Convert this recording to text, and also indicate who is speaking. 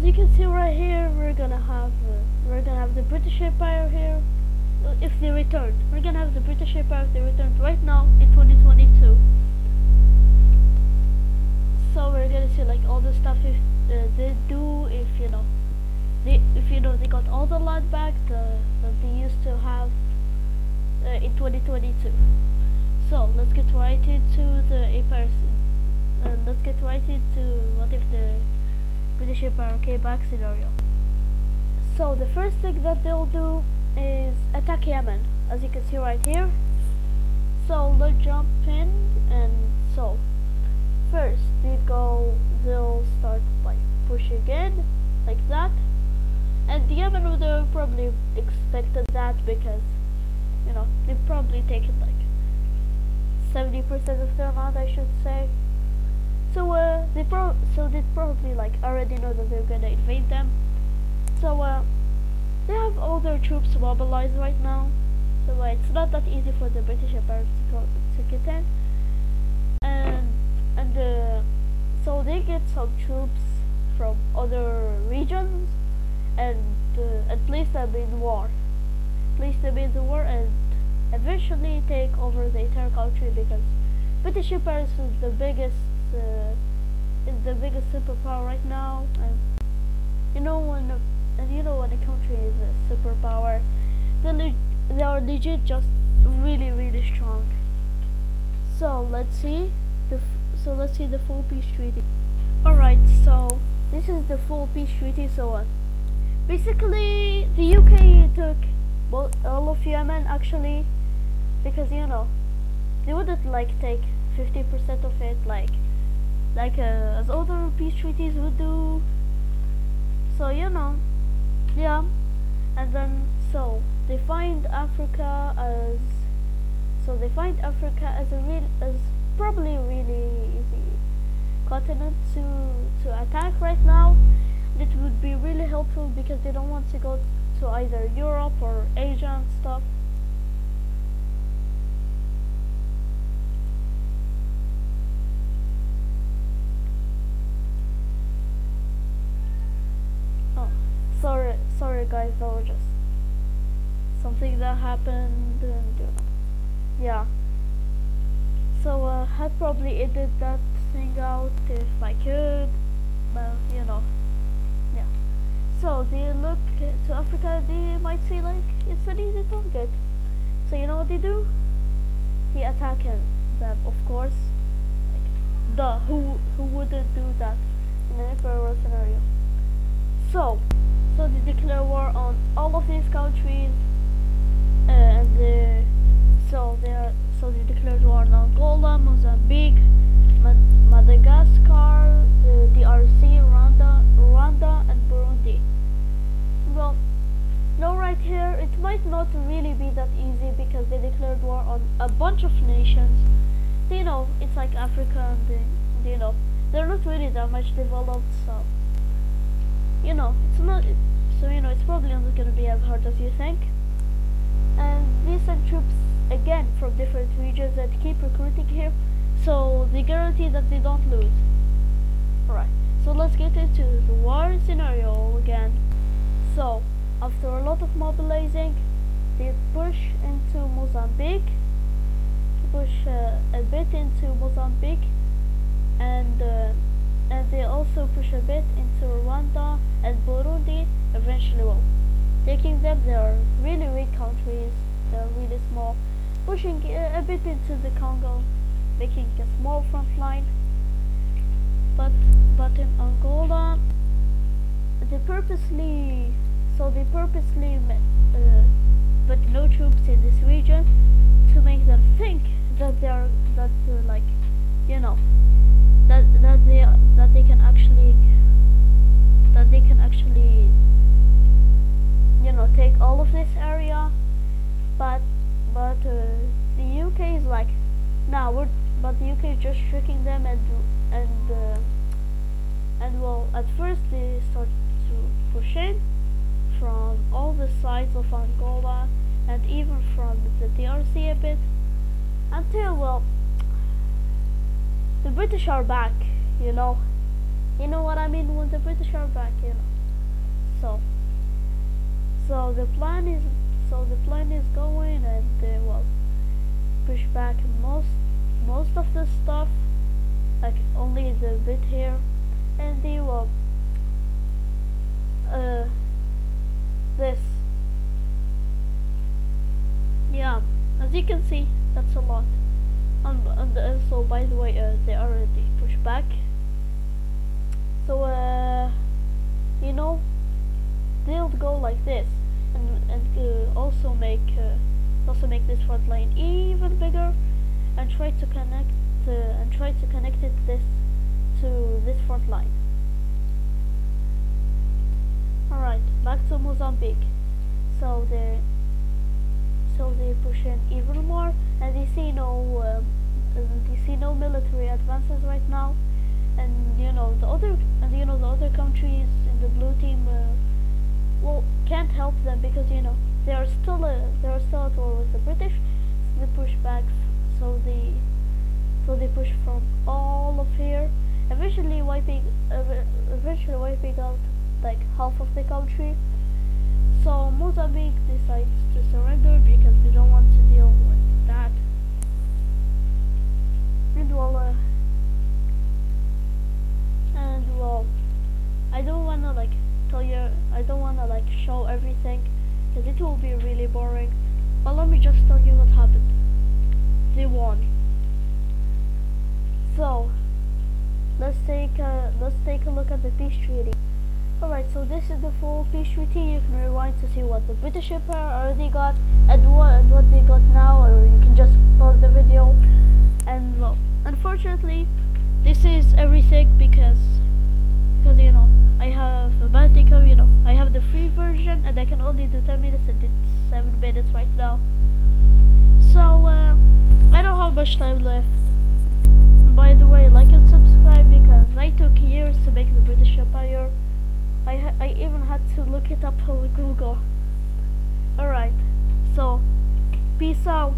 Speaker 1: as you can see right here, we're gonna have the British Empire here. If they return, we're gonna have the British Empire if they return right now in 2022. So we're gonna see like all the stuff if they do, if they got all the land back that they used to have in 2022. So let's get right into the empire. Let's get right into what if the British Empire came back scenario. So the first thing that they'll do is attack Yemen, as you can see right here. So let's jump in, and so first they'll start like pushing in like that, and Yemen would have probably expected that because they've probably taken like 70% of their land, I should say. So they probably like already know that they're gonna invade them. So they have all their troops mobilized right now. So it's not that easy for the British Empire to get in. And so they get some troops from other regions and place them in war. Place them in the war and eventually take over the entire country, because British Empire is the biggest superpower right now. And when a country is a superpower, they are legit just really, really strong. So let's see the full peace treaty. Alright, so this is the full peace treaty. So basically the UK took all of Yemen, actually, because they wouldn't like take 50% of it like as other peace treaties would do. So yeah, and then so they find Africa as probably a really easy continent to attack right now. It would be really helpful because they don't want to go to either Europe or Asia and stuff. Sorry guys, that was just something that happened, and yeah. So I'd probably edit that thing out if I could, but yeah. So they look to Africa, they might say like it's an easy target. So you know what they do? They attack them, of course. Like, who wouldn't do that in an imperial scenario? So they declare war on all of these countries, and they declared war on Angola, Mozambique, Madagascar, the DRC, Rwanda, and Burundi. Well, now right here, it might not really be that easy because they declared war on a bunch of nations. It's like Africa, and they're not really that much developed, so it's probably not gonna be as hard as you think. And they send troops again from different regions and keep recruiting here, so they guarantee that they don't lose. Alright, so let's get into the war scenario again. So after a lot of mobilizing, they push into Mozambique, a bit into Mozambique, and they also push a bit into Rwanda and Burundi. Eventually, taking them. They are really weak countries. They are really small. Pushing a bit into the Congo, making a small front line. But in Angola, they purposely put no troops in this region to make them think that they can actually take all of this area. But the UK is like, but the UK is just tricking them, and well, at first they start to push in from all the sides of Angola and even from the DRC a bit, until, well, the British are back, you know what I mean, when the British are back, you know. So, so the plan is, going, and they will push back most of the stuff, like only the bit here, and they will this. Yeah, as you can see, that's a lot. And also, by the way, they already pushed back. So you know, they'll go like this, and also make this front line even bigger, and try to connect this to this front line. All right, back to Mozambique. So they push in even more, and they see no military advances right now, and the other countries in the blue team well, can't help them, because they are still at war with the British. So they push back, so they push from all of here, eventually wiping out like half of the country. So Mozambique decides to surrender because they don't want to deal with that. And well, I don't wanna show everything, because it will be really boring. But let me just tell you what happened. They won. So let's take a look at the peace treaty. Alright, so this is the full peace treaty. You can rewind to see what the British Empire already got and what they got now, or you can just pause the video. And well, unfortunately, this is everything because I have a bad thing of, I have the free version and I can only do 10 minutes and it's 7 minutes right now. So I don't have much time left. By the way, like and subscribe, because I took years to make the British Empire. I even had to look it up on Google. Alright, so peace out.